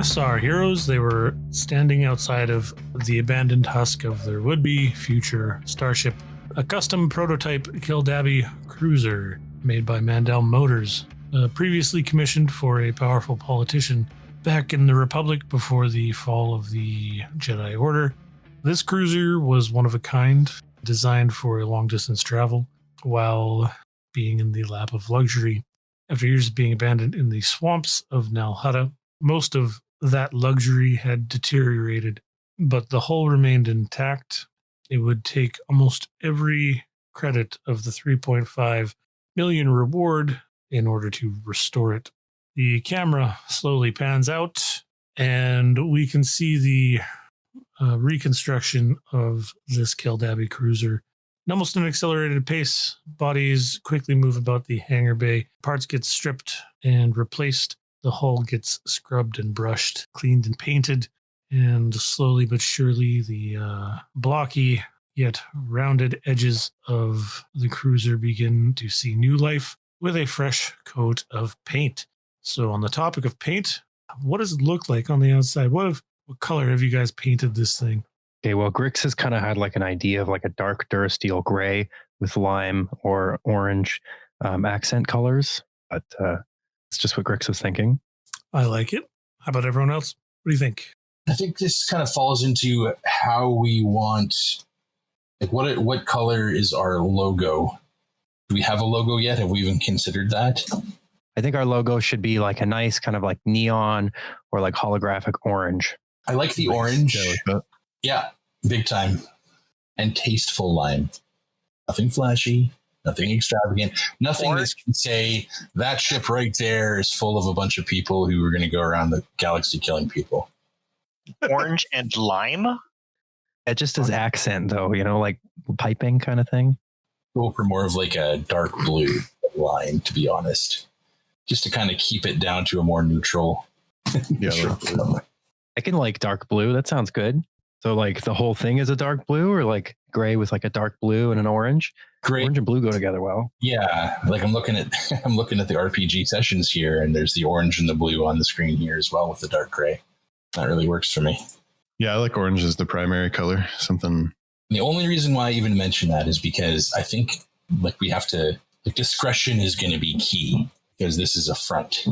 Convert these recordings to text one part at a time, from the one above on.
last saw our heroes, they were standing outside of the abandoned husk of their would-be future starship, a custom prototype Kildabby cruiser made by Mandel Motors, previously commissioned for a powerful politician back in the Republic before the fall of the Jedi Order. This cruiser was one of a kind, designed for long-distance travel, while being in the lap of luxury. After years of being abandoned in the swamps of Nal Hutta, most of that luxury had deteriorated, but the hull remained intact. It would take almost every credit of the 3.5 million reward in order to restore it. The camera slowly pans out, and we can see the reconstruction of this Kildabby cruiser. In almost an accelerated pace, bodies quickly move about the hangar bay. Parts get stripped and replaced. The hull gets scrubbed and brushed, cleaned and painted, and slowly but surely the blocky yet rounded edges of the cruiser begin to see new life with a fresh coat of paint. So on the topic of paint, what does it look like on the outside? What color have you guys painted this thing? Okay, well, Grix has kind of had like an idea of like a dark Durasteel gray with lime or orange accent colors, but it's just what Grix was thinking. I like it. How about everyone else? What do you think? I think this kind of falls into how we want, like what color is our logo? Do we have a logo yet? Have we even considered that? I think our logo should be like a nice kind of like neon or like holographic orange. I like the orange. Yeah, big time. And tasteful lime. Nothing flashy, nothing extravagant, nothing that can say that ship right there is full of a bunch of people who are going to go around the galaxy killing people. Orange and lime? It just as accent though, you know, like piping kind of thing. Go for more of like a dark blue line, to be honest. Just to kind of keep it down to a more neutral. I can like dark blue. That sounds good. So like the whole thing is a dark blue, or like gray with like a dark blue and an orange. Gray. Orange and blue go together well. Yeah, like I'm looking at the RPG sessions here, and there's the orange and the blue on the screen here as well with the dark gray. That really works for me. Yeah, I like orange as the primary color. Something. The only reason why I even mention that is because I think like we have to, like, discretion is going to be key because this is a front.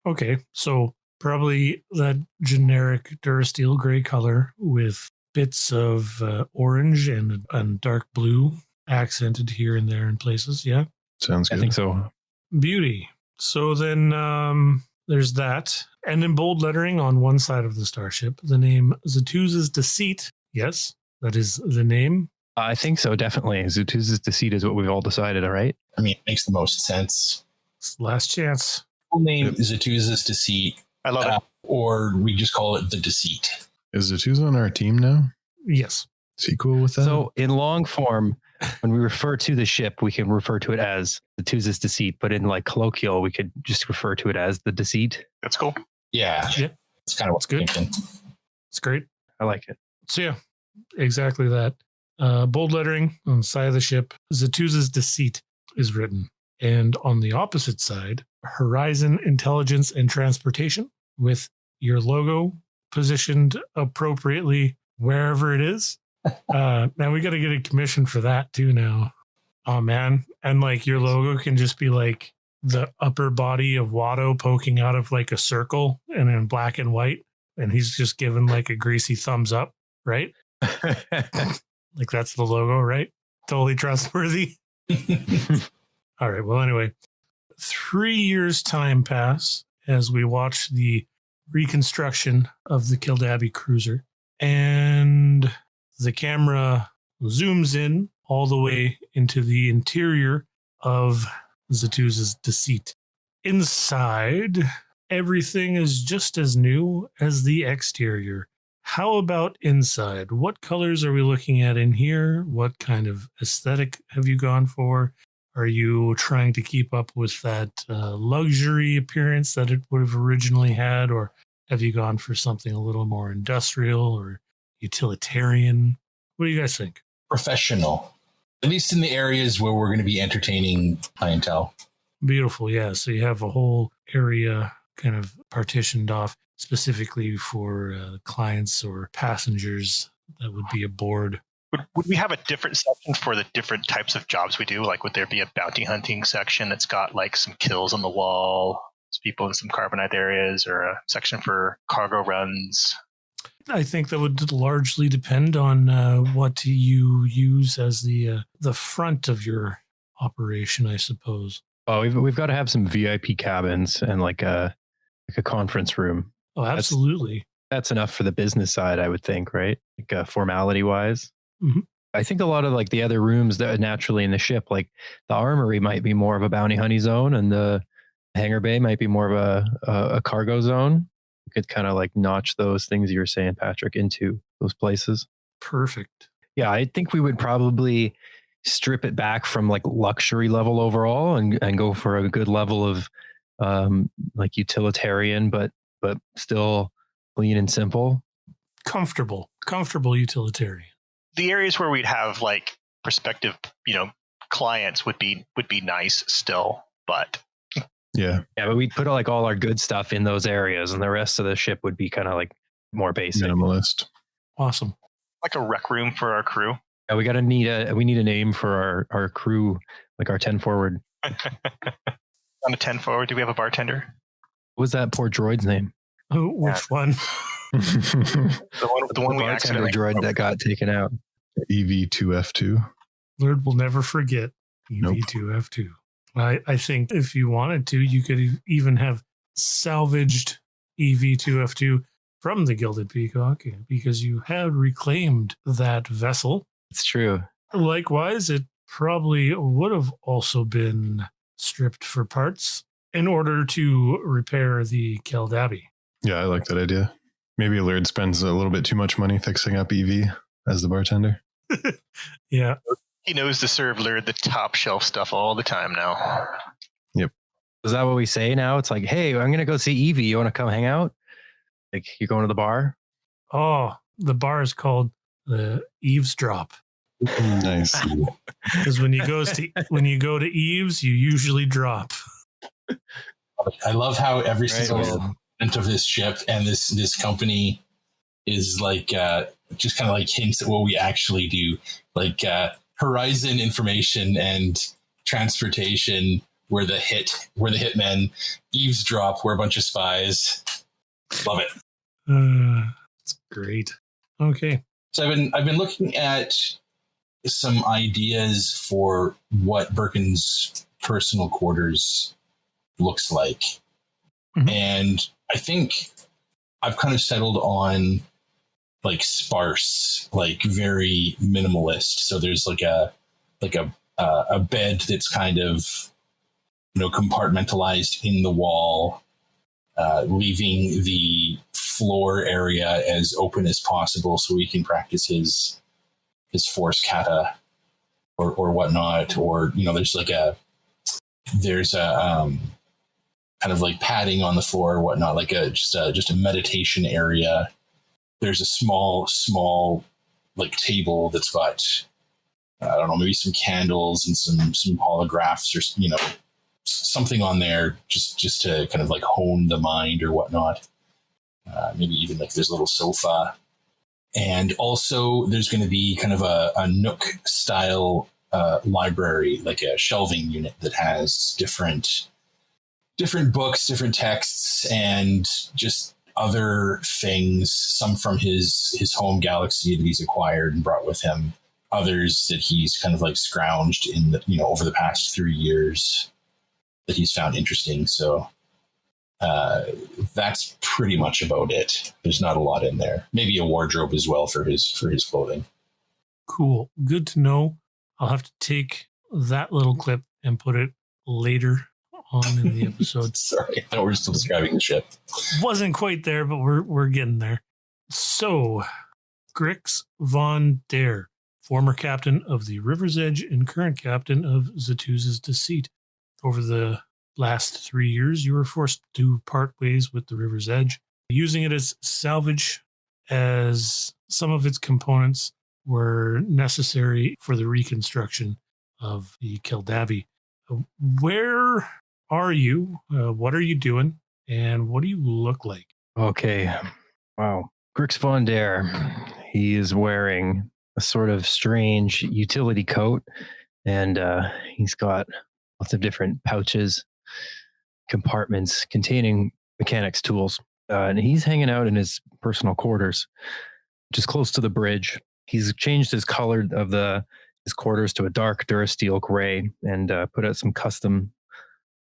Okay, so probably that generic Durasteel gray color with bits of orange and dark blue accented here and there in places. Yeah, Sounds good. I think so. Beauty. So then there's that. And in bold lettering on one side of the starship, the name Zatuza's Deceit. Yes, that is the name. I think so, definitely. Zatuza's Deceit is what we've all decided, all right? I mean, it makes the most sense. It's last chance. Full name is Zatuza's Deceit. I love it. Or we just call it the Deceit. Is Zatuza on our team now? Yes. Is he cool with that? So in long form, when we refer to the ship, we can refer to it as Zatuza's Deceit, but in like colloquial, we could just refer to it as the Deceit. That's cool. Yeah. Yeah. It's kind of what's good. thinking. It's great. I like it. So yeah, exactly that. Bold lettering on the side of the ship, Zatuza's Deceit is written. And on the opposite side, Horizon Intelligence and Transportation, with your logo positioned appropriately wherever it is. Now we got to get a commission for that too now. Oh man. And like your logo can just be like the upper body of Watto poking out of like a circle and in black and white. And he's just given like a greasy thumbs up, right? Like that's the logo, right? Totally trustworthy. All right. Well, anyway, 3 years time pass as we watch the reconstruction of the Kildabby cruiser, and the camera zooms in all the way into the interior of Zatuza's Deceit. Inside, everything is just as new as the exterior. How about inside? What colors are we looking at in here? What kind of aesthetic have you gone for? Are you trying to keep up with that luxury appearance that it would have originally had? Or have you gone for something a little more industrial or utilitarian? What do you guys think? Professional. At least in the areas where we're going to be entertaining clientele. Beautiful, yeah. So you have a whole area kind of partitioned off. specifically for clients or passengers that would be aboard. Would we have a different section for the different types of jobs we do? Like, would there be a bounty hunting section that's got like some kills on the wall, people in some carbonite areas, or a section for cargo runs? I think that would largely depend on what you use as the front of your operation, I suppose. Oh, we've got to have some VIP cabins and like a conference room. Oh, absolutely. That's enough for the business side, I would think, right? Like formality wise. Mm-hmm. I think a lot of like the other rooms that are naturally in the ship, like the armory might be more of a bounty hunting zone, and the hangar bay might be more of a cargo zone. You could kind of like notch those things you were saying, Patrick, into those places. Perfect. Yeah, I think we would probably strip it back from like luxury level overall and go for a good level of like utilitarian, but still clean and simple. Comfortable utilitarian. The areas where we'd have like prospective, clients would be nice still, but but we'd put like all our good stuff in those areas, and the rest of the ship would be kind of like more basic, minimalist. Awesome. Like a rec room for our crew. Yeah, we need a name for our crew, like our 10 forward. On a 10 forward, do we have a bartender? What was that poor droid's name? Oh, which one? The one we bartender accidentally droid that got taken out. EV2F2. Lord will never forget EV2F2. I think if you wanted to, you could even have salvaged EV2F2 from the Gilded Peacock because you had reclaimed that vessel. It's true. Likewise, it probably would have also been stripped for parts in order to repair the Keldabi. Yeah, I like that idea. Maybe Laird spends a little bit too much money fixing up EV as the bartender. Yeah. He knows to serve Laird the top shelf stuff all the time now. Yep. Is that what we say now? It's like, hey, I'm going to go see Evie. You want to come hang out? Like, you're going to the bar? Oh, the bar is called the Eavesdrop. Nice. Because when you go to Eves, you usually drop. I love how every single element of this ship and this company is like just kind of like hints at what we actually do, like Horizon information and transportation. We're the hitmen. Eavesdrop, we're a bunch of spies. Love it. It's great. Okay. So I've been looking at some ideas for what Berkin's personal quarters looks like. Mm-hmm. And I think I've kind of settled on like sparse, like very minimalist. So there's like a bed that's kind of, compartmentalized in the wall, leaving the floor area as open as possible so he can practice his force kata or whatnot. Or, there's a kind of like padding on the floor or whatnot, like just a meditation area. There's a small like table that's got, I don't know, maybe some candles and some holographs or, something on there just to kind of like hone the mind or whatnot. Maybe even like there's a little sofa. And also there's going to be kind of a Nook style library, like a shelving unit that has different books, different texts, and just other things, some from his home galaxy that he's acquired and brought with him, others that he's kind of like scrounged in the, over the past 3 years that he's found interesting. So that's pretty much about it. There's not a lot in there. Maybe a wardrobe as well for his clothing. Cool. Good to know. I'll have to take that little clip and put it later on in the episode. Sorry, I thought we were still describing the ship. Wasn't quite there, but we're getting there. So, Grix Vondair, former captain of the River's Edge and current captain of Zatuza's Deceit. Over the last 3 years, you were forced to part ways with the River's Edge, using it as salvage, as some of its components were necessary for the reconstruction of the Keldabi. Where are you? What are you doing? And what do you look like? Okay. Wow. Grix Vondair. He is wearing a sort of strange utility coat, and he's got lots of different pouches, compartments containing mechanics tools. And he's hanging out in his personal quarters, which is close to the bridge. He's changed his color of his quarters to a dark Durasteel gray and put out some custom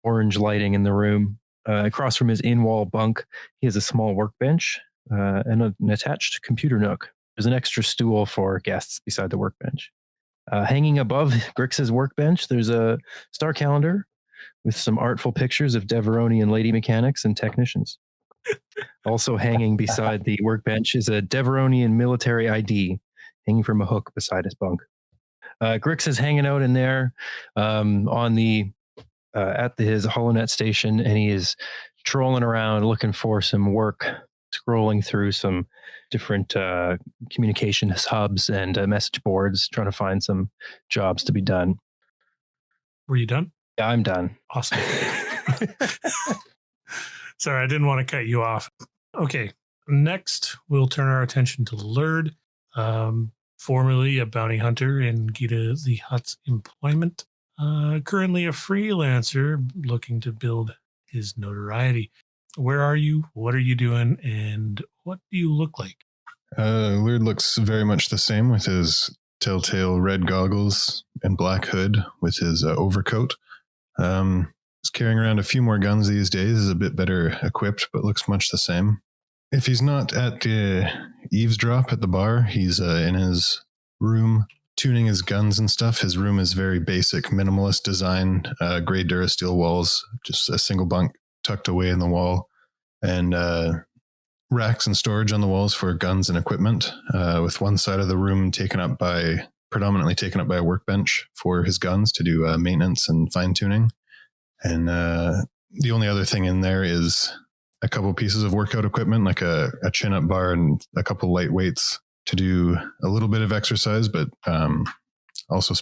orange lighting in the room. Across from his in-wall bunk, he has a small workbench and an attached computer nook. There's an extra stool for guests beside the workbench. Hanging above Grix's workbench, there's a star calendar with some artful pictures of Deveronian lady mechanics and technicians. Also hanging beside the workbench is a Deveronian military ID hanging from a hook beside his bunk. Grix is hanging out in there at his HoloNet station, and he is trolling around looking for some work, scrolling through some different communication hubs and message boards, trying to find some jobs to be done. Were you done? Yeah, I'm done. Awesome. Sorry, I didn't want to cut you off. Okay, next we'll turn our attention to Lurd, formerly a bounty hunter in Geeta the Hutt's employment. Currently a freelancer looking to build his notoriety. Where are you? What are you doing? And what do you look like? Lurd looks very much the same with his telltale red goggles and black hood with his overcoat. He's carrying around a few more guns these days, is a bit better equipped, but looks much the same. If he's not at the eavesdrop at the bar, he's in his room tuning his guns and stuff. His room is very basic, minimalist design, gray Durasteel walls, just a single bunk tucked away in the wall, and racks and storage on the walls for guns and equipment, with one side of the room predominantly taken up by a workbench for his guns to do maintenance and fine-tuning. And the only other thing in there is a couple pieces of workout equipment, like a chin-up bar and a couple light weights to do a little bit of exercise, but also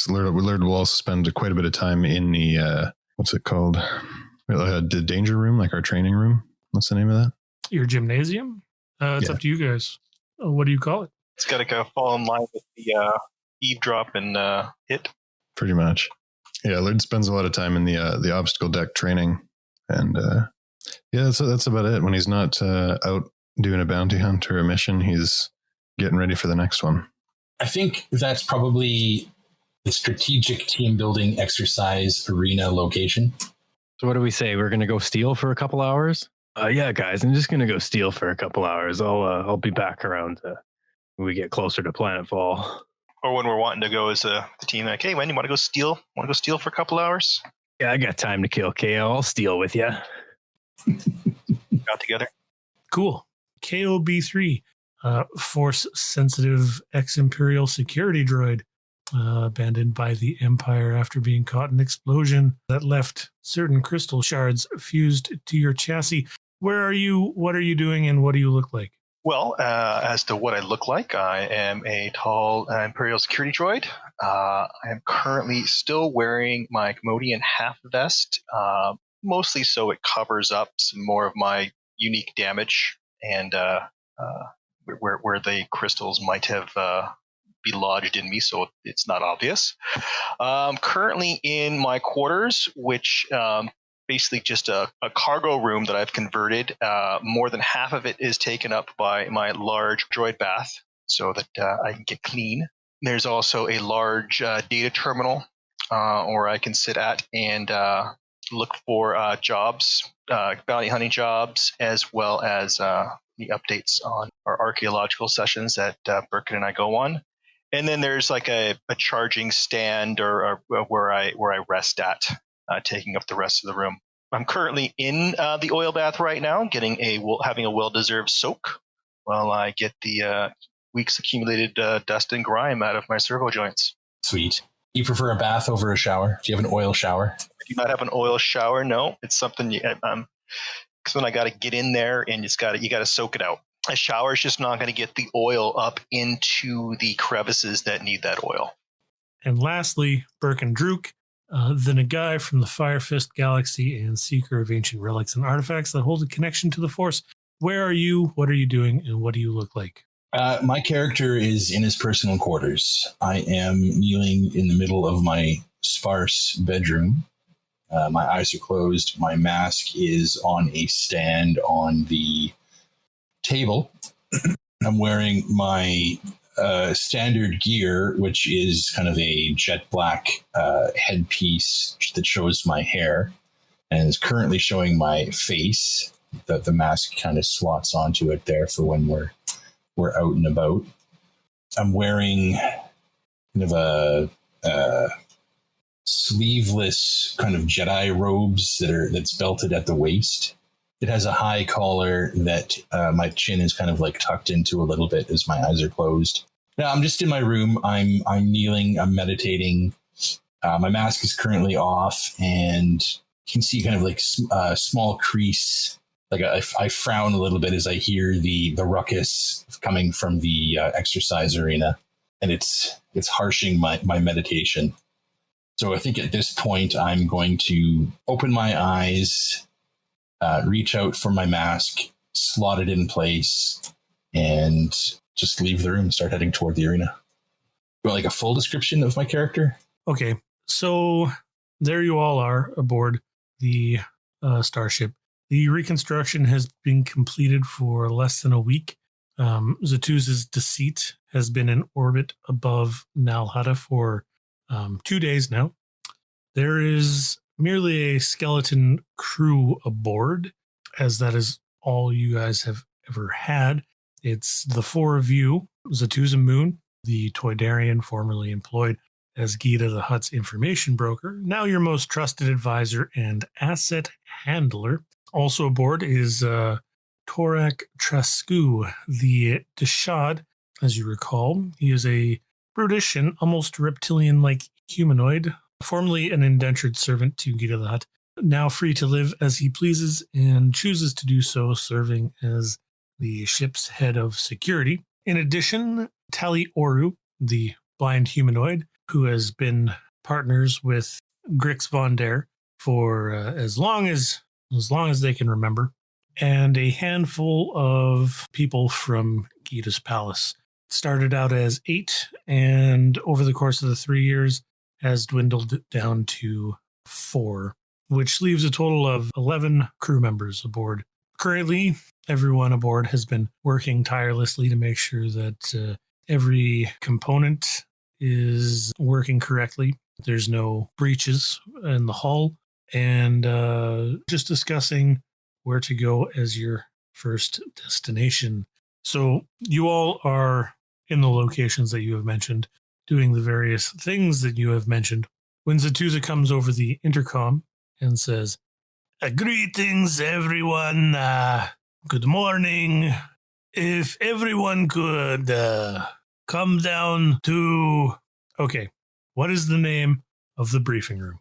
Lurd will also spend quite a bit of time in the, what's it called? The danger room, like our training room. What's the name of that? Your gymnasium? It's up to you guys. What do you call it? It's got to fall in line with the eavesdrop and hit. Pretty much. Yeah, Lurd spends a lot of time in the obstacle deck training. And yeah, that's about it. When he's not out doing a bounty hunt or a mission, he's getting ready for the next one. I think that's probably the strategic team building exercise arena location. So what do we say? We're going to go steal for a couple hours? Yeah, guys, I'm just going to go steal for a couple hours. I'll be back around when we get closer to Planetfall. Or when we're wanting to go as the team, like, hey, when you want to go steal? Want to go steal for a couple hours? Yeah, I got time to kill, KO. I'll steal with you. Got together. Cool. KOB3, force-sensitive ex-Imperial security droid, abandoned by the Empire after being caught in an explosion that left certain crystal shards fused to your chassis. Where are you? What are you doing? And what do you look like? Well, as to what I look like, I am a tall Imperial security droid. I am currently still wearing my Commodian half vest, mostly so it covers up some more of my unique damage and where the crystals might have be lodged in me, so it's not obvious. Currently in my quarters, which basically just a cargo room that I've converted. More than half of it is taken up by my large droid bath so that I can get clean. There's also a large data terminal where I can sit at and look for jobs, bounty hunting jobs, as well as the updates on our archaeological sessions that Berkin and I go on. And then there's like a charging stand or where I rest at, taking up the rest of the room. I'm currently in the oil bath right now, having a well-deserved soak while I get the week's accumulated dust and grime out of my servo joints. Sweet. You prefer a bath over a shower? Do you have an oil shower? I do not have an oil shower. No, it's something because when I got to get in there and you got to soak it out. A shower is just not going to get the oil up into the crevices that need that oil. And lastly, Berkin Druuk, the Nagai from the Fire Fist Galaxy and seeker of ancient relics and artifacts that hold a connection to the Force. where are you? What are you doing? And what do you look like? My character is in his personal quarters. I am kneeling in the middle of my sparse bedroom. My eyes are closed. My mask is on a stand on the table. I'm wearing my standard gear, which is kind of a jet black headpiece that shows my hair and is currently showing my face. The mask kind of slots onto it there for when we're out and about. I'm wearing kind of a sleeveless kind of Jedi robes that's belted at the waist. It has a high collar that my chin is kind of like tucked into a little bit as my eyes are closed. Now I'm just in my room. I'm kneeling. I'm meditating. My mask is currently off, and you can see kind of like a small crease. Like I frown a little bit as I hear the ruckus coming from the exercise arena, and it's harshing my meditation. So I think at this point I'm going to open my eyes, reach out for my mask, slot it in place, and just leave the room, start heading toward the arena. You want like a full description of my character? Okay, so there you all are aboard the starship. The reconstruction has been completed for less than a week. Zatuza's Deceit has been in orbit above Nal Hutta for 2 days now. There is merely a skeleton crew aboard, as that is all you guys have ever had. It's the four of you, Zatuza Moon, the Toydarian formerly employed as Geeta the Hutt's information broker, now your most trusted advisor and asset handler. Also aboard is Torak Trascu, the Deshad, as you recall. He is a brutish and almost reptilian-like humanoid, formerly an indentured servant to Geeta the Hutt, now free to live as he pleases and chooses to do so, serving as the ship's head of security. In addition, Tali Oru, the blind humanoid, who has been partners with Grix Vondair for as long as they can remember, and a handful of people from Geeta's palace. It started out as 8, and over the course of the 3 years has dwindled down to 4, which leaves a total of 11 crew members aboard. Currently, everyone aboard has been working tirelessly to make sure that every component is working correctly. There's no breaches in the hull, and just discussing where to go as your first destination. So you all are in the locations that you have mentioned, doing the various things that you have mentioned. When Zatuza comes over the intercom and says, "Greetings, everyone. Good morning. If everyone could come down to..." Okay, what is the name of the briefing room?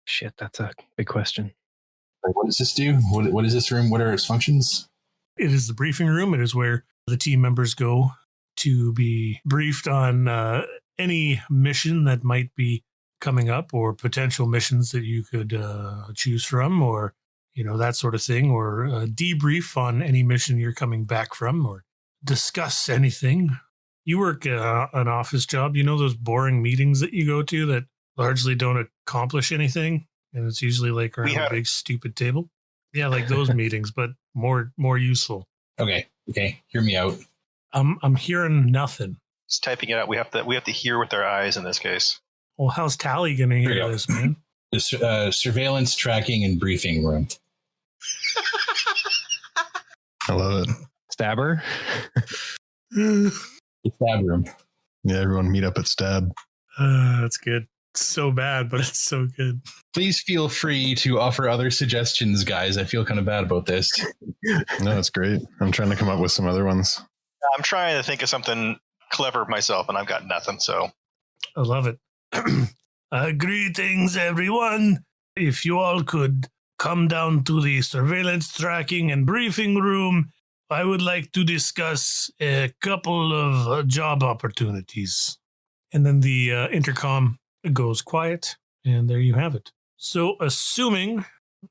Shit, that's a big question. What does this do? What is this room? What are its functions? It is the briefing room. It is where the team members go to be briefed on any mission that might be coming up, or potential missions that you could choose from, or that sort of thing, or debrief on any mission you're coming back from, or discuss anything. You work an office job, those boring meetings that you go to that largely don't accomplish anything, and it's usually like around a big stupid table. Yeah, like those meetings, but more useful. Okay, hear me out. I'm hearing nothing. Just typing it out. We have to hear with our eyes in this case. Well, how's Tally gonna hear this, man? The surveillance, tracking, and briefing room. I love it. Stabber? The stab room. Yeah, everyone meet up at Stab. That's good. It's so bad, but it's so good. Please feel free to offer other suggestions, guys. I feel kind of bad about this. No, it's great. I'm trying to come up with some other ones. I'm trying to think of something clever myself, and I've got nothing, so. I love it. Greetings, everyone. If you all could come down to the surveillance, tracking, and briefing room, I would like to discuss a couple of job opportunities. And then the intercom goes quiet, and there you have it. So assuming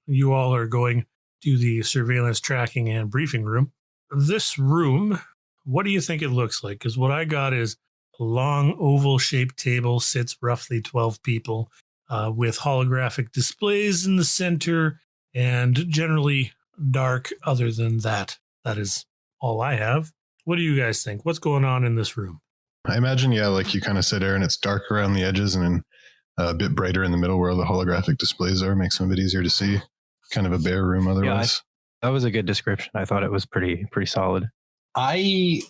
you all are going to the surveillance, tracking, and briefing room, this room, what do you think it looks like? Because what I got is a long oval-shaped table, sits roughly 12 people, with holographic displays in the center, and generally dark other than that. That is all I have. What do you guys think? What's going on in this room? I imagine, yeah, like you kind of said, Aaron, it's dark around the edges and then a bit brighter in the middle where the holographic displays are. Makes them a bit easier to see. Kind of a bare room otherwise. Yeah, that was a good description. I thought it was pretty solid. I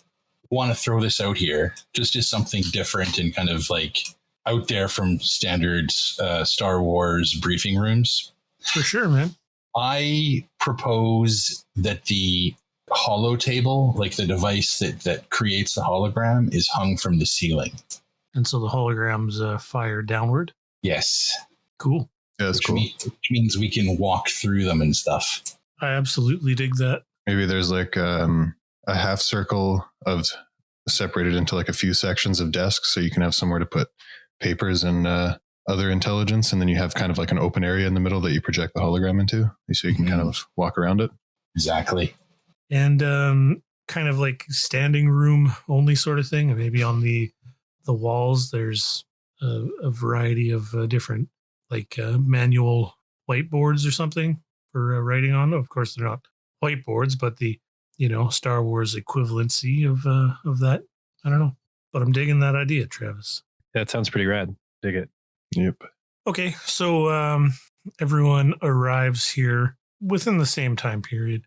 want to throw this out here just as something different and kind of like out there from standard Star Wars briefing rooms. For sure, man. I propose that the holo table, like the device that creates the hologram, is hung from the ceiling. And so the holograms fire downward? Yes. Cool. Yeah, that's cool. Which means we can walk through them and stuff. I absolutely dig that. Maybe there's like a half circle of separated into like a few sections of desks so you can have somewhere to put papers and other intelligence, and then you have kind of like an open area in the middle that you project the hologram into so you can kind of walk around it. Exactly. And kind of like standing room only sort of thing. Maybe on the walls there's a variety of different like manual whiteboards or something for writing on. Of course they're not whiteboards, but the Star Wars equivalency of that. I don't know, but I'm digging that idea, Travis. That sounds pretty rad. Dig it. Yep. Okay, so everyone arrives here within the same time period.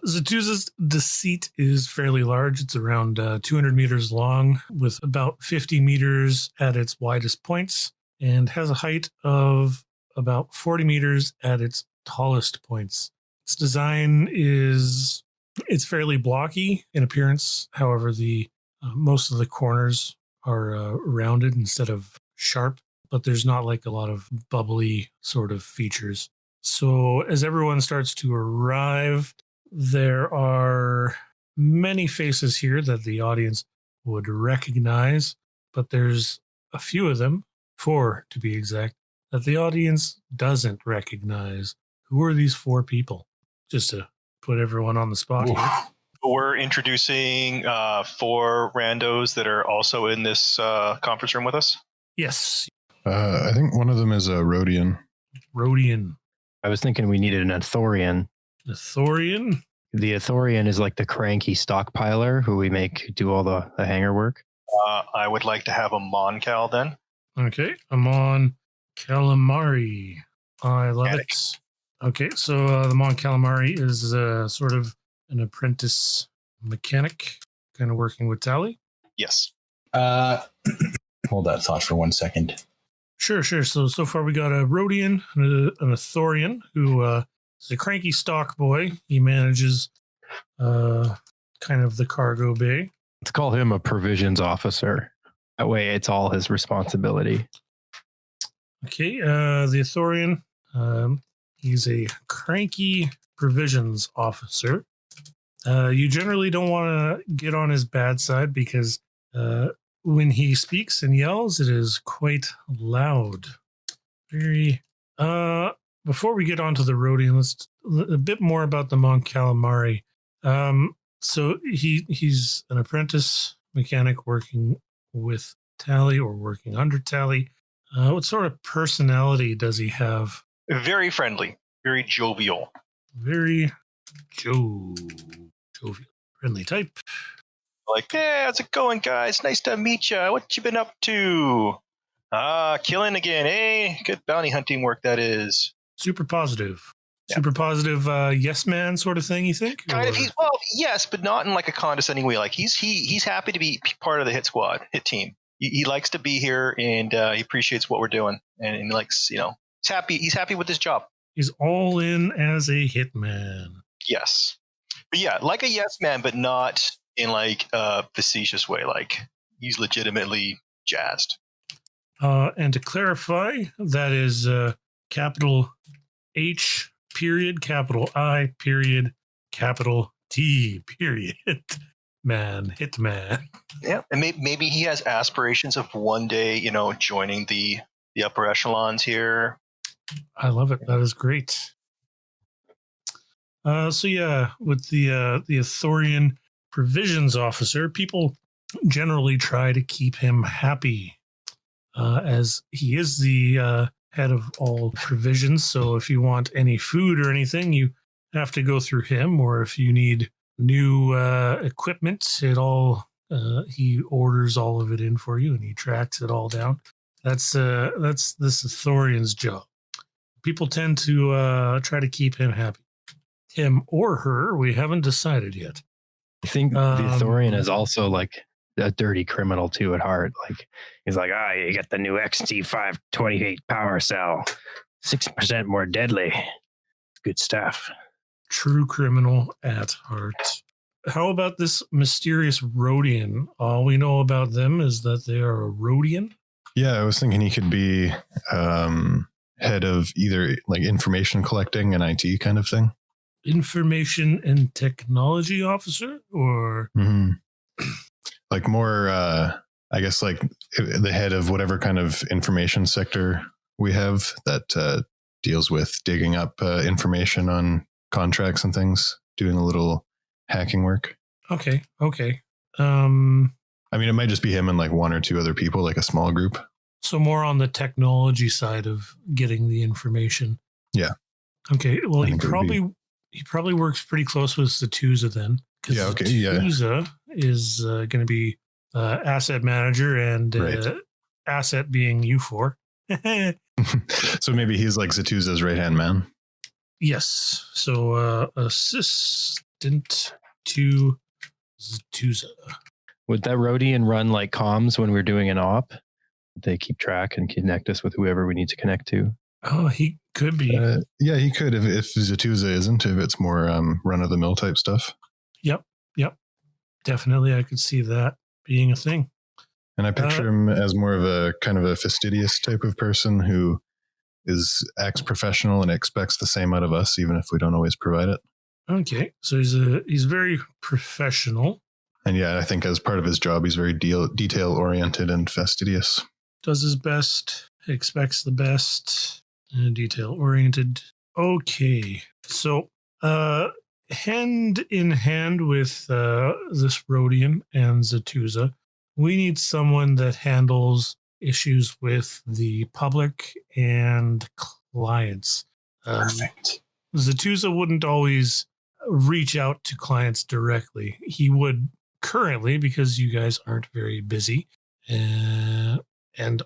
Zatuza's Deceit is fairly large. It's around 200 meters long with about 50 meters at its widest points and has a height of about 40 meters at its tallest points. Its design it's fairly blocky in appearance. However, the most of the corners are rounded instead of sharp, but there's not like a lot of bubbly sort of features. So as everyone starts to arrive, there are many faces here that the audience would recognize, but there's a few of them, 4 to be exact, that the audience doesn't recognize. Who are these 4 people? Just to put everyone on the spot here. We're introducing 4 randos that are also in this conference room with us. Yes. I think one of them is a Rhodian. Rhodian. I was thinking we needed an Athorian. Athorian? The Athorian is like the cranky stockpiler who we make do all the hanger work. I would like to have a Moncal then. Okay. Amon Calamari. I love it. Okay, so the Mon Calamari is sort of an apprentice mechanic, kind of working with Tally. Yes. Hold that thought for 1 second. Sure. So far we got a Rhodian and an Athorian who is a cranky stock boy. He manages kind of the cargo bay. Let's call him a provisions officer. That way it's all his responsibility. Okay, the Athorian, he's a cranky provisions officer. You generally don't want to get on his bad side because when he speaks and yells, it is quite loud. Very. Before we get on to the Rhodian, let's a bit more about the Mon Calamari. So he's an apprentice mechanic working with Tally or working under Tally. What sort of personality does he have? Very friendly, very jovial. Very jovial. Friendly type. Like, hey, how's it going, guys? Nice to meet you. What you been up to? Killing again, eh? Good bounty hunting work, that is. Super positive. Yeah. Super positive yes man sort of thing, you think? Kind of. Yes, but not in like a condescending way. Like he's happy to be part of the hit squad, hit team. He likes to be here and he appreciates what we're doing and he likes, he's happy with his job. He's all in as a hitman. Yes. But yeah, like a yes man, but not in like a facetious way. Like he's legitimately jazzed. And to clarify, that is capital H period, capital I period, capital T period. Hitman. Yeah, and maybe he has aspirations of one day, joining the upper echelons here. I love it. That is great. So yeah, with the Athorian provisions officer, people generally try to keep him happy, as he is the head of all provisions. So if you want any food or anything, you have to go through him. Or if you need new equipment, he orders all of it in for you, and he tracks it all down. That's this Athorian's job. People tend to try to keep him happy. Him or her, we haven't decided yet. I think the Athorian is also like a dirty criminal too at heart. Like he's like, you get the new XT528 power cell, 6% more deadly. Good stuff. True criminal at heart. How about this mysterious Rhodian? All we know about them is that they are a Rhodian. Yeah, I was thinking he could be head of either like information collecting and IT kind of thing. Information and technology officer, or like more, I guess, like the head of whatever kind of information sector we have that deals with digging up information on contracts and things, doing a little hacking work. Okay. I mean, it might just be him and like one or two other people, like a small group. So more on the technology side of getting the information. Yeah. Okay. Well, he probably works pretty close with Zatuza then. Yeah. Okay. Zatuza is going to be asset manager, and asset being you four. So maybe he's like Zatuza's right-hand man. Yes. So assistant to Zatuza. Would that Rhodian run like comms when we're doing an op? They keep track and connect us with whoever we need to connect to. Oh, he could be. Yeah, he could if Zatuza isn't, if it's more run-of-the-mill type stuff. Yep. Definitely, I could see that being a thing. And I picture him as more of a kind of a fastidious type of person who acts professional and expects the same out of us, even if we don't always provide it. Okay, so he's very professional. And yeah, I think as part of his job, he's very detail-oriented and fastidious. Does his best, expects the best, and detail-oriented. Okay, so hand in hand with this Rhodian and Zatuza, we need someone that handles issues with the public and clients. Perfect. Zatuza wouldn't always reach out to clients directly. He would currently, because you guys aren't very busy and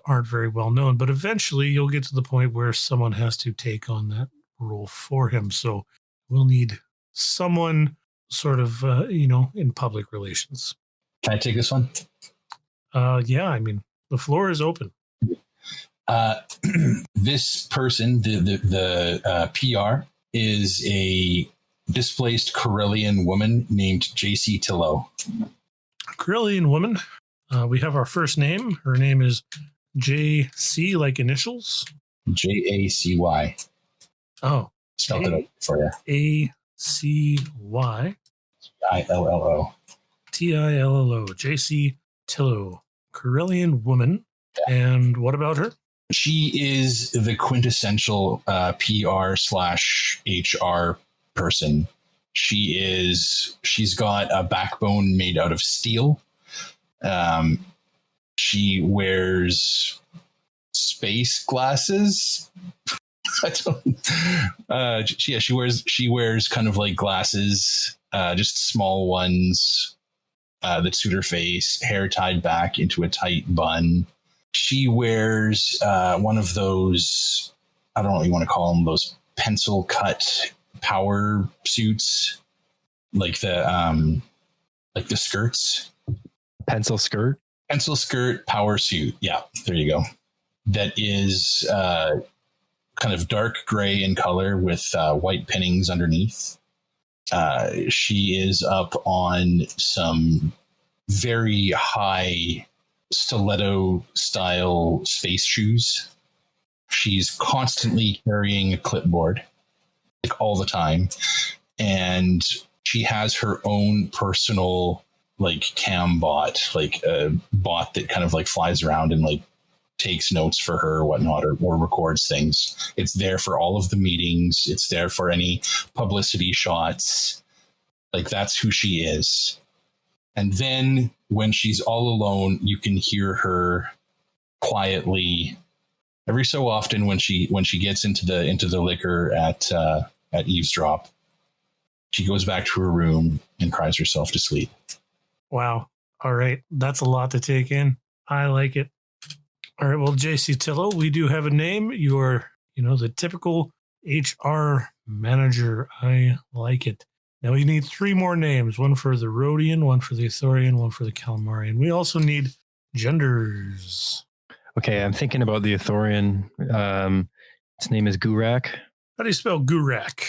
aren't very well known, but eventually you'll get to the point where someone has to take on that role for him. So we'll need someone sort of, in public relations. Can I take this one? Yeah, I mean, the floor is open. This person, the PR, is a displaced Corellian woman named JC Tillo. Corellian woman. We have our first name. Her name is JC, like initials. JACY. Oh. Spelled it out for you. ACY. ILLO. TILLO. JC Tillo. Corellian woman. And what about her? She is the quintessential PR/HR person. She's got a backbone made out of steel. She wears space glasses. She wears kind of like glasses, just small ones that suit her face, hair tied back into a tight bun. She wears one of those, I don't know what you want to call them, those pencil cut power suits, like the skirts. Pencil skirt power suit. Yeah, there you go. That is kind of dark gray in color with white pinnings underneath. She is up on some very high stiletto style space shoes. She's constantly carrying a clipboard, like all the time. And she has her own personal like cam bot, like a bot that kind of like flies around and like takes notes for her or whatnot, or records things. It's there for all of the meetings. It's there for any publicity shots. Like, that's who she is. And then when she's all alone, you can hear her quietly every so often when she gets into the liquor at Eavesdrop. She goes back to her room and cries herself to sleep. Wow. All right. That's a lot to take in. I like it. All right. Well, JC Tillo, we do have a name. You're, the typical HR manager. I like it. Now we need 3 more names. One for the Rhodian, one for the Ithorian, one for the Calamarian. We also need genders. Okay. I'm thinking about the Ithorian. Its name is Gurak. How do you spell Gurak?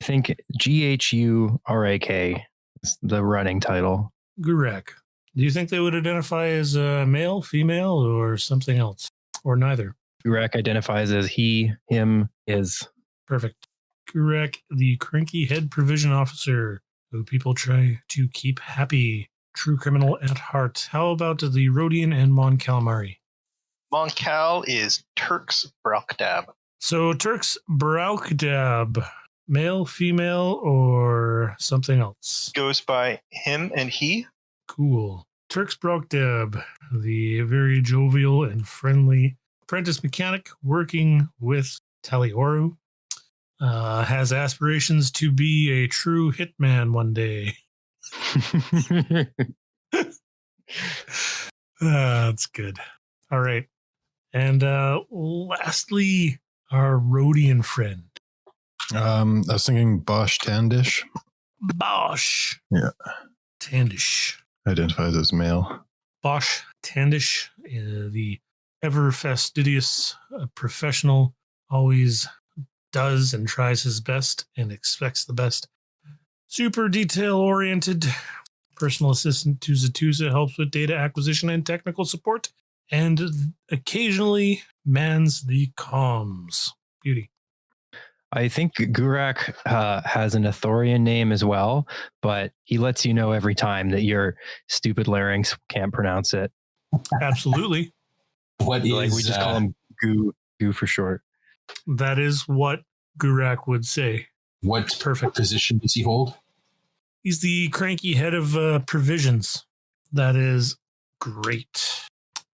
I think Ghurak is the running title. Gurak. Do you think they would identify as male, female, or something else? Or neither? Gurak identifies as he, him, his. Perfect. Gurak, the cranky head provision officer who people try to keep happy. True criminal at heart. How about the Rhodian and Mon Calamari? Mon Cal is Turks Braukdab. So Turks Braukdab. Male, female, or something else? Goes by him and he. Cool. Turks Braukdab, the very jovial and friendly apprentice mechanic working with Talioru, has aspirations to be a true hitman one day. That's good. All right. And lastly, our Rhodian friend. I was thinking Bosch Tandish. Bosch. Yeah. Tandish. Identifies as male. Bosch Tandish, the ever fastidious professional, always does and tries his best and expects the best. Super detail-oriented personal assistant to Zatuza, helps with data acquisition and technical support, and occasionally mans the comms. Beauty. I think Gurak has an Ithorian name as well, but he lets you know every time that your stupid larynx can't pronounce it. Absolutely. What is, like we just call him Goo for short. That is what Gurak would say. What Perfect position does he hold? He's the cranky head of provisions. That is great.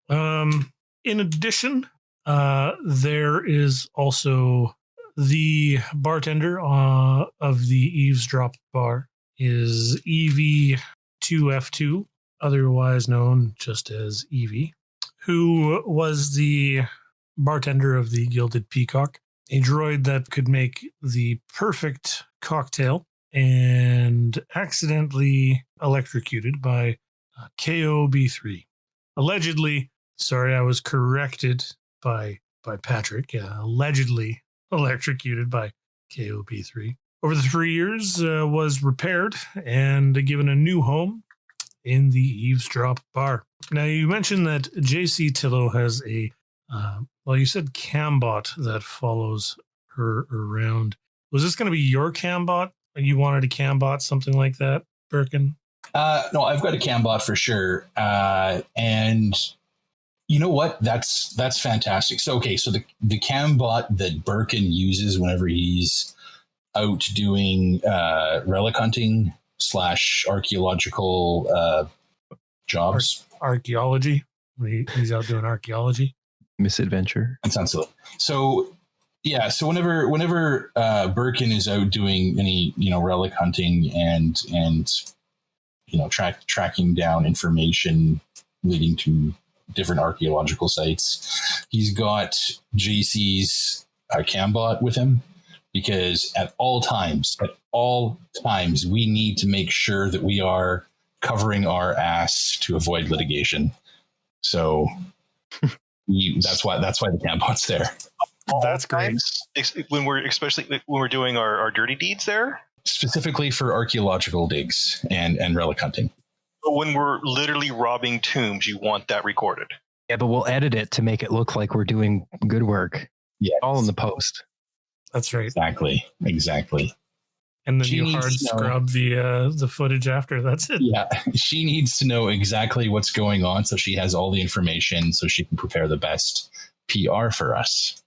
In addition, there is also the bartender of the Eavesdrop bar is EV2F2, otherwise known just as Evie, who was the bartender of the Gilded Peacock, a droid that could make the perfect cocktail and accidentally electrocuted by KOB3. Allegedly, sorry, I was corrected by Patrick, allegedly electrocuted by KOB3. Over the 3 years, was repaired and given a new home in the Eavesdrop bar. Now, you mentioned that JC Tillo has a, you said Cambot that follows her around. Was this going to be your Cambot? You wanted a Cambot, something like that, Berkin? No, I've got a Cambot for sure. And you know what? That's fantastic. So, okay. So the Cambot that Berkin uses whenever he's out doing relic hunting / archaeological jobs. Archaeology. He's out doing archaeology. Misadventure. That sounds silly. So, yeah. So whenever Berkin is out doing any, relic hunting and tracking down information leading to different archaeological sites, he's got JC's Cambot with him, because at all times, we need to make sure that we are covering our ass to avoid litigation. So that's why the Cambot's there. That's great. Especially when we're doing our dirty deeds there. Specifically for archaeological digs and relic hunting. But when we're literally robbing tombs, you want that recorded. Yeah, but we'll edit it to make it look like we're doing good work. Yeah, all in the post. That's right. Exactly. And then She you needs hard to know. scrub the footage after. That's it. Yeah, she needs to know exactly what's going on so she has all the information so she can prepare the best PR for us.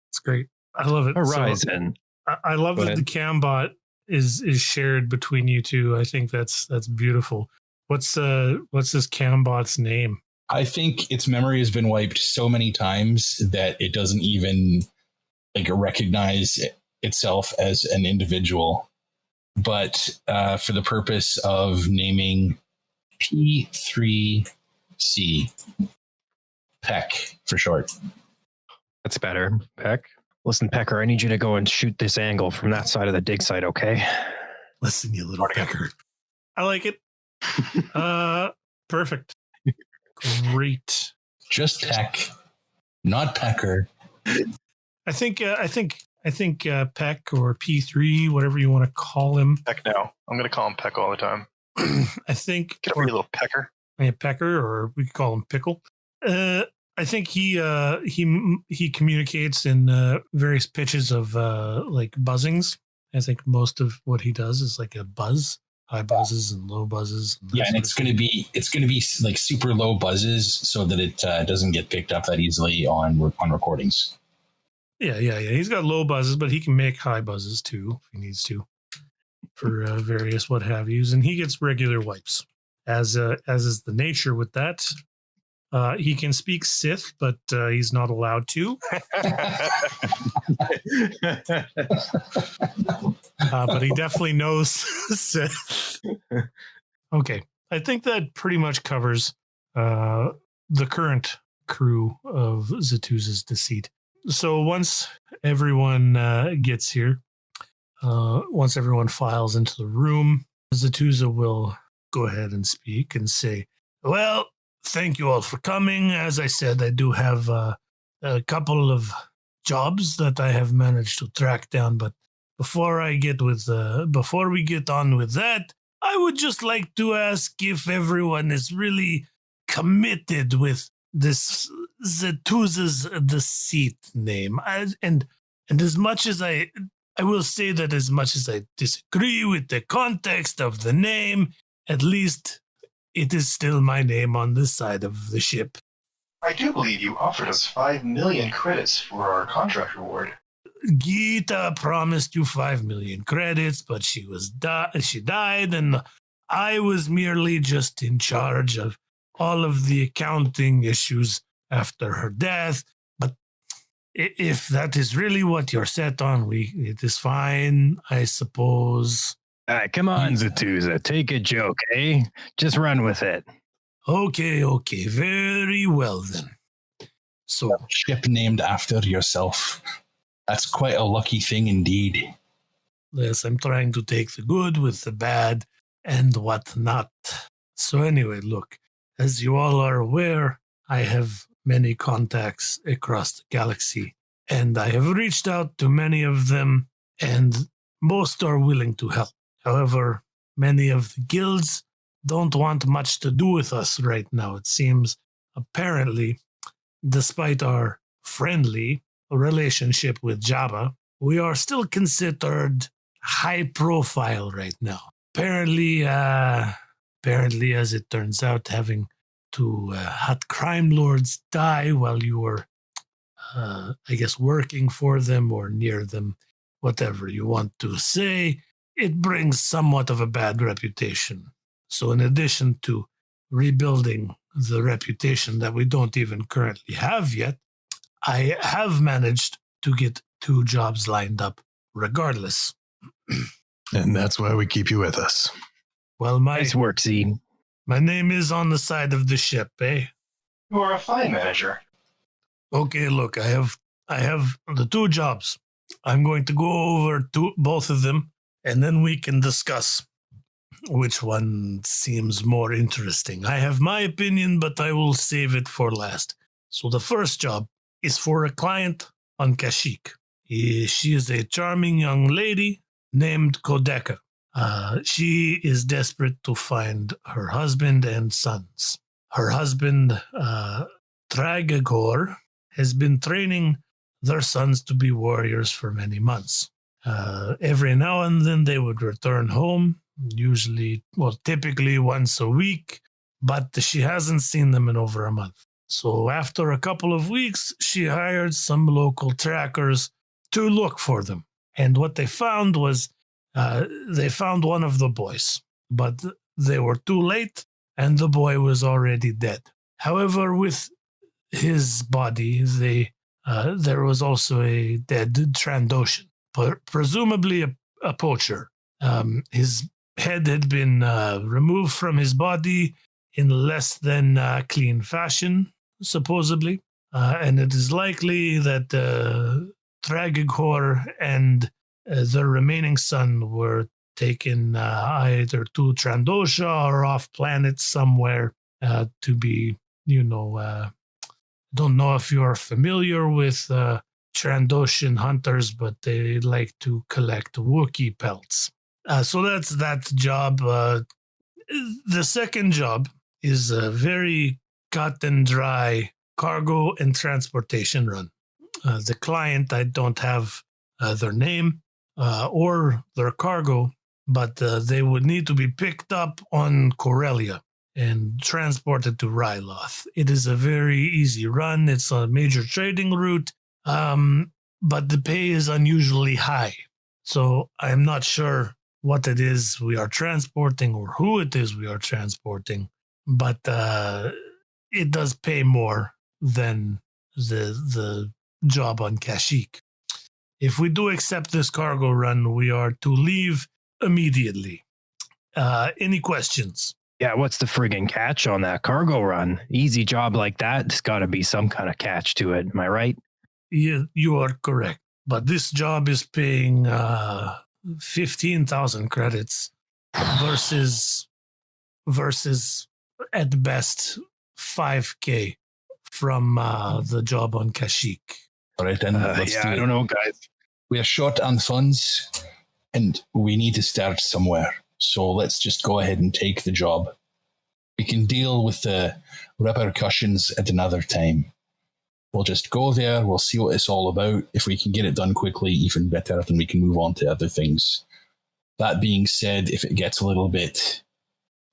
It's great. I love it. Horizon. So, I love Go that ahead. the Cambot is shared between you two. I think that's beautiful. What's this Cambot's name? I think its memory has been wiped so many times that it doesn't even recognize itself as an individual. But for the purpose of naming P3C, Peck for short. That's better. Peck. Listen, Pecker, I need you to go and shoot this angle from that side of the dig site, okay? Listen, you little pecker. I like it. Perfect. Great. Just Peck, not Pecker. I think Peck or P3, whatever you want to call him. Peck now. I'm going to call him Peck all the time. I think, Get over, you little pecker. Pecker, or we could call him Pickle. I think he communicates in various pitches of buzzings. I think most of what he does is like a buzz, high buzzes and low buzzes. And Yeah, and it's going to be like super low buzzes so that it doesn't get picked up that easily on recordings. Yeah. He's got low buzzes, but he can make high buzzes too if he needs to for various what have yous. And he gets regular wipes, as is the nature with that. He can speak Sith, but he's not allowed to. But he definitely knows Sith. Okay. I think that pretty much covers the current crew of Zatuza's Deceit. So once everyone gets here, once everyone files into the room, Zatuza will go ahead and speak and say, well, thank you all for coming. As I said, I do have a couple of jobs that I have managed to track down. But before we get on with that, I would just like to ask if everyone is really committed with this Zatuza's Deceit name. And as much as I will say that as much as I disagree with the context of the name, at least it is still my name on this side of the ship. I do believe you offered us 5 million credits for our contract reward. Geeta promised you 5 million credits, but she died, and I was merely just in charge of all of the accounting issues after her death. But if that is really what you're set on, it is fine, I suppose. All right, come on, Zatuza. Take a joke, eh? Just run with it. Okay. Very well, then. So, Ship named after yourself. That's quite a lucky thing indeed. yes, I'm trying to take the good with the bad and whatnot. So anyway, look, as you all are aware, I have many contacts across the galaxy, and I have reached out to many of them, and most are willing to help. However, many of the guilds don't want much to do with us right now. It seems, apparently, despite our friendly relationship with Jabba, we are still considered high profile right now. Apparently, as it turns out, having two hot crime lords die while you were, working for them or near them, whatever you want to say, it brings somewhat of a bad reputation. So in addition to rebuilding the reputation that we don't even currently have yet, I have managed to get 2 jobs lined up regardless. And that's why we keep you with us. Well, Nice work, Z. my name is on the side of the ship, eh? You are a fine manager. Okay, look, I have the 2 jobs. I'm going to go over to both of them, and then we can discuss which one seems more interesting. I have my opinion, but I will save it for last. So the first job is for a client on Kashyyyk. She is a charming young lady named Kodeka. She is desperate to find her husband and sons. Her husband, Tragagor, has been training their sons to be warriors for many months. Every now and then they would return home, typically once a week, but she hasn't seen them in over a month. So after a couple of weeks, she hired some local trackers to look for them. And what they found was they found one of the boys, but they were too late and the boy was already dead. However, with his body, there was also a dead Trandoshan, presumably a poacher. His head had been removed from his body in less than clean fashion, supposedly. And it is likely that Tragighor and the remaining son were taken either to Trandosha or off planet somewhere to be, don't know if you're familiar with Trandoshan hunters, but they like to collect Wookiee pelts. So that's that job. The second job is a very cut and dry cargo and transportation run. The client, I don't have their name or their cargo, but they would need to be picked up on Corellia and transported to Ryloth. It is a very easy run. It's a major trading route, but the pay is unusually high. So I'm not sure what it is we are transporting or who it is we are transporting, but it does pay more than the job on Kashyyyk. If we do accept this cargo run, we are to leave immediately. Any questions? Yeah, what's the friggin' catch on that cargo run? Easy job like that, there's got to be some kind of catch to it. Am I right? Yeah, you are correct. But this job is paying 15,000 credits versus at best 5K from the job on Kashyyyk. All right, then let's do it. I don't know, guys. We are short on funds, and we need to start somewhere. So let's just go ahead and take the job. We can deal with the repercussions at another time. We'll just go there. We'll see what it's all about. If we can get it done quickly, even better, then we can move on to other things. That being said, if it gets a little bit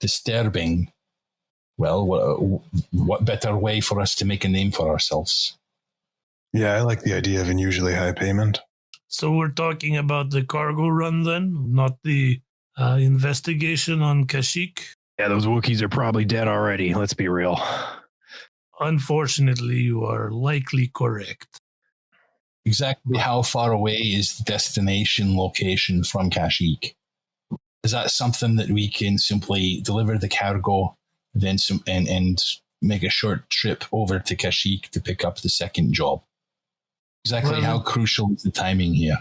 disturbing, well, what better way for us to make a name for ourselves? Yeah, I like the idea of unusually high payment. So we're talking about the cargo run then, not the investigation on Kashyyyk? Yeah, those Wookiees are probably dead already. Let's be real. Unfortunately, you are likely correct. Exactly how far away is the destination location from Kashyyyk? Is that something that we can simply deliver the cargo, then and make a short trip over to Kashyyyk to pick up the second job? Exactly how crucial is the timing here?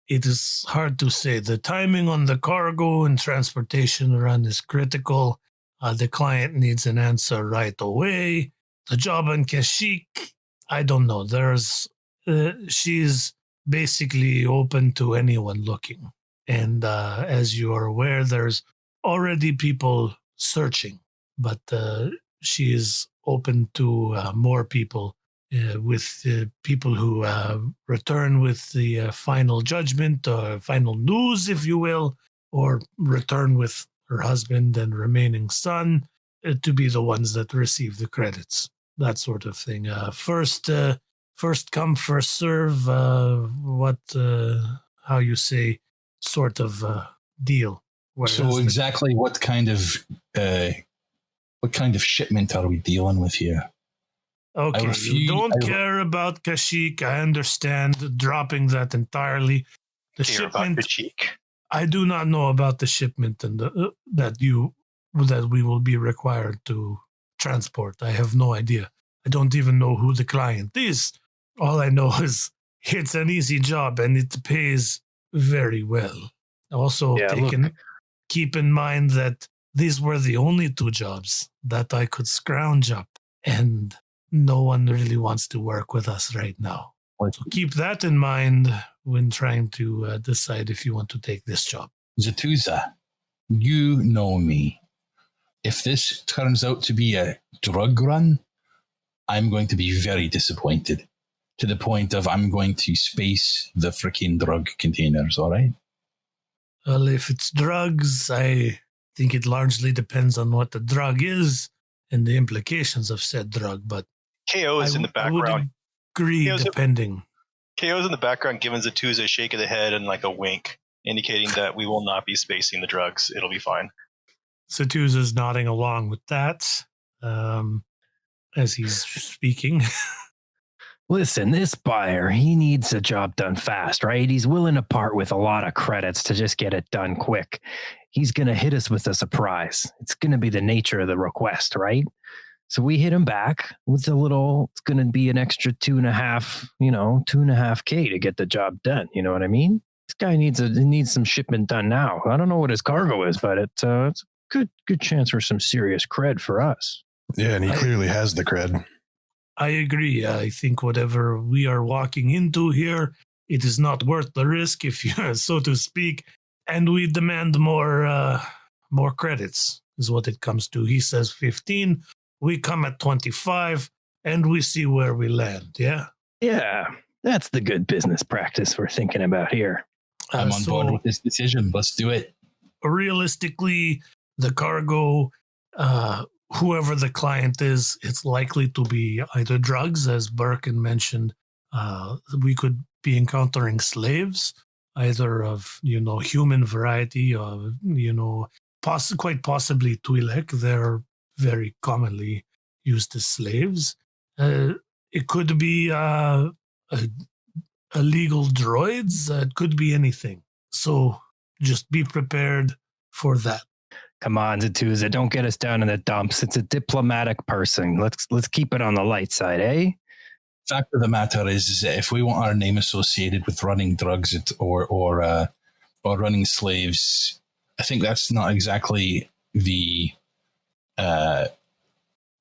It is hard to say. The timing on the cargo and transportation run is critical. The client needs an answer right away. The job on Kashyyyk, I don't know. She's basically open to anyone looking. And as you are aware, there's already people searching, but she is open to more people. With people who return with the final judgment or final news, if you will, or return with her husband and remaining son to be the ones that receive the credits, that sort of thing. First come, first serve, how you say, sort of deal. So exactly what kind of shipment are we dealing with here? Okay, you don't care about Kashyyyk. I understand dropping that entirely. The shipment, I do not know about the shipment and that we will be required to transport. I have no idea. I don't even know who the client is. All I know is it's an easy job and it pays very well. Also, keep in mind that these were the only two jobs that I could scrounge up, and no one really wants to work with us right now. So keep that in mind when trying to decide if you want to take this job. Zatuza, you know me. If this turns out to be a drug run, I'm going to be very disappointed. to the point of I'm going to space the freaking drug containers, all right? Well, if it's drugs, I think it largely depends on what the drug is and the implications of said drug, but KO is in the I would background. agree, depending. KO's in the background giving Zatuza a shake of the head and like a wink, indicating that we will not be spacing the drugs. It'll be fine. Zatuza's nodding along with that as he's speaking. Listen, this buyer, he needs a job done fast, right? He's willing to part with a lot of credits to just get it done quick. He's going to hit us with a surprise. It's going to be the nature of the request, right? So we hit him back with it's going to be an extra 2.5K to get the job done. You know what I mean? This guy needs some shipment done now. I don't know what his cargo is, but it's a good chance for some serious cred for us. Yeah, and he clearly has the cred. I agree. I think whatever we are walking into here, it is not worth the risk, if you so to speak, and we demand more credits, is what it comes to. He says 15, we come at 25, and we see where we land, yeah? Yeah, that's the good business practice we're thinking about here. I'm on board with this decision. Let's do it. Realistically, the cargo, whoever the client is, it's likely to be either drugs, as Berkin mentioned. We could be encountering slaves, either of, human variety or, quite possibly Twi'lek. They're very commonly used as slaves. It could be illegal droids. It could be anything. So just be prepared for that. Come on, Zatuza, don't get us down in the dumps. It's a diplomatic person. Let's keep it on the light side, eh? Fact of the matter is that if we want our name associated with running drugs or running slaves, I think that's not exactly I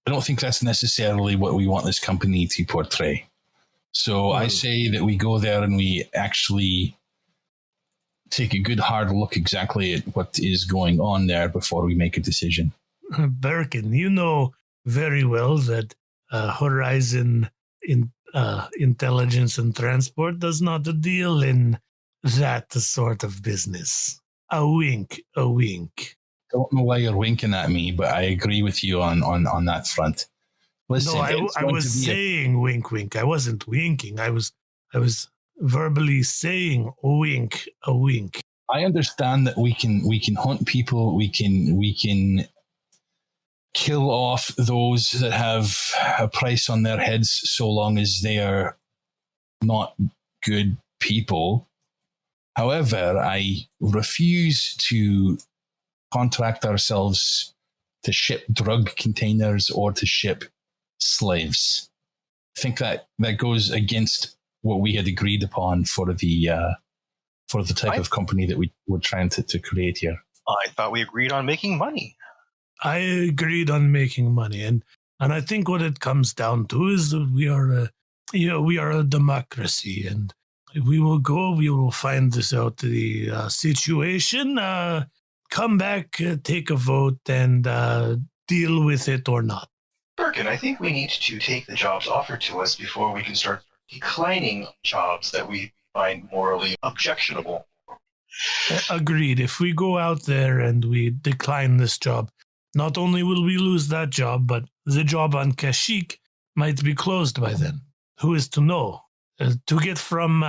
don't think that's necessarily what we want this company to portray. So I say that we go there and we actually take a good hard look exactly at what is going on there before we make a decision. Berkin, you know very well that Horizon Intelligence and Transport does not deal in that sort of business. A wink, a wink. Don't know why you're winking at me, but I agree with you on that front. Listen, no, I was saying wink, wink. I wasn't winking. I was verbally saying wink, a wink. I understand that we can hunt people. We can kill off those that have a price on their heads, so long as they are not good people. However, I refuse to contract ourselves to ship drug containers or to ship slaves. I think that goes against what we had agreed upon for the type of company that we were trying to create here. I thought we agreed on making money. I agreed on making money, and I think what it comes down to is that we are a democracy, and we will find this out, the situation, come back, take a vote, and deal with it or not. Berkin, I think we need to take the jobs offered to us before we can start declining jobs that we find morally objectionable. Agreed. If we go out there and we decline this job, not only will we lose that job, but the job on Kashyyyk might be closed by then. Who is to know? To get from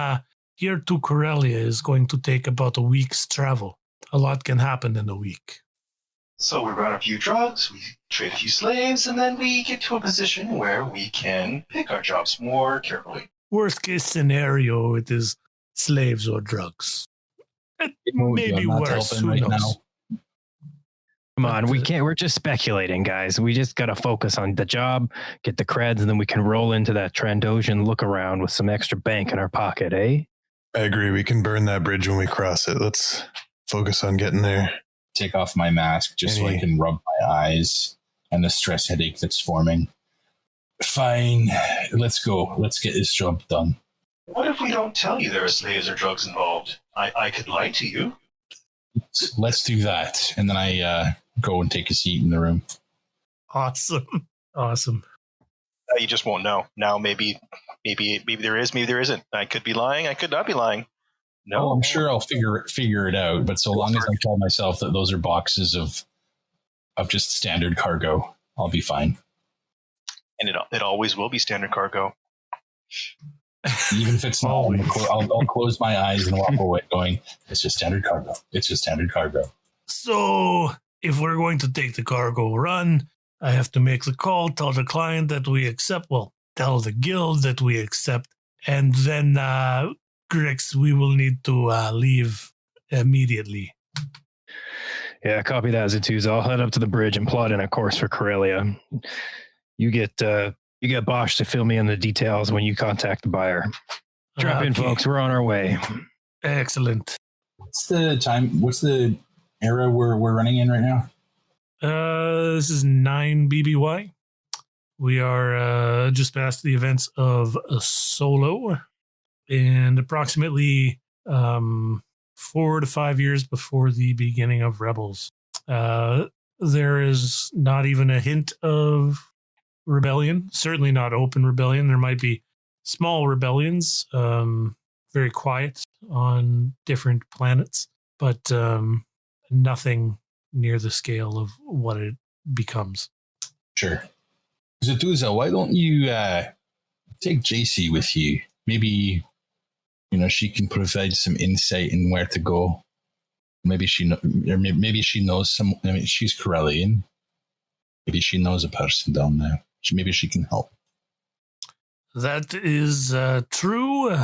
here to Corellia is going to take about a week's travel. A lot can happen in a week. So we run a few drugs, we trade a few slaves, and then we get to a position where we can pick our jobs more carefully. Worst case scenario, it is slaves or drugs. Maybe worse. Who knows? Come on, we can't. We're just speculating, guys. We just got to focus on the job, get the creds, and then we can roll into that Trandoshan look around with some extra bank in our pocket, eh? I agree. We can burn that bridge when we cross it. Let's focus on getting there. Take off my mask just so I can rub my eyes and the stress headache that's forming. Fine, let's go. Let's get this job done. What if we don't tell you there are slaves or drugs involved? I could lie to you. Let's do that. And then I go and take a seat in the room. Awesome. You just won't know. Now maybe there is, maybe there isn't. I could be lying. I could not be lying. No, I'm sure I'll figure it out. But so long as I tell myself that those are boxes of just standard cargo, I'll be fine. And it always will be standard cargo. Even if it's not, I'll close my eyes and walk away going, it's just standard cargo. It's just standard cargo. So if we're going to take the cargo run, I have to make the call, tell the client that we accept, tell the guild that we accept, and then Grix, we will need to leave immediately. Yeah, copy that, Zatuza. I'll head up to the bridge and plot in a course for Corellia. You get Bosch to fill me in the details when you contact the buyer. Drop in, folks. We're on our way. Excellent. What's the time? What's the era we're running in right now? This is 9 BBY. We are just past the events of a solo, and approximately 4 to 5 years before the beginning of Rebels. There is not even a hint of rebellion, certainly not open rebellion. There might be small rebellions, very quiet on different planets, but nothing near the scale of what it becomes. Sure. Zatuza, why don't you take JC with you? Maybe, she can provide some insight in where to go. Maybe she knows some. I mean, she's Corellian. Maybe she knows a person down there. Maybe she can help. That is true.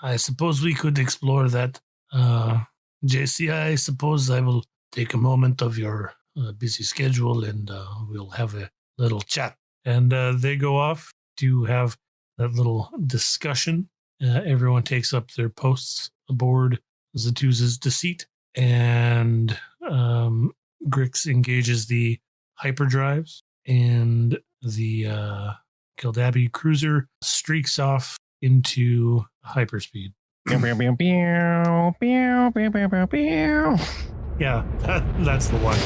I suppose we could explore that. JC, I suppose I will take a moment of your busy schedule and we'll have a little chat. And they go off to have that little discussion. Everyone takes up their posts aboard Zatuza's Deceit, and Grix engages the hyperdrives, and the Kildabby cruiser streaks off into hyperspeed. Yeah, that's the one.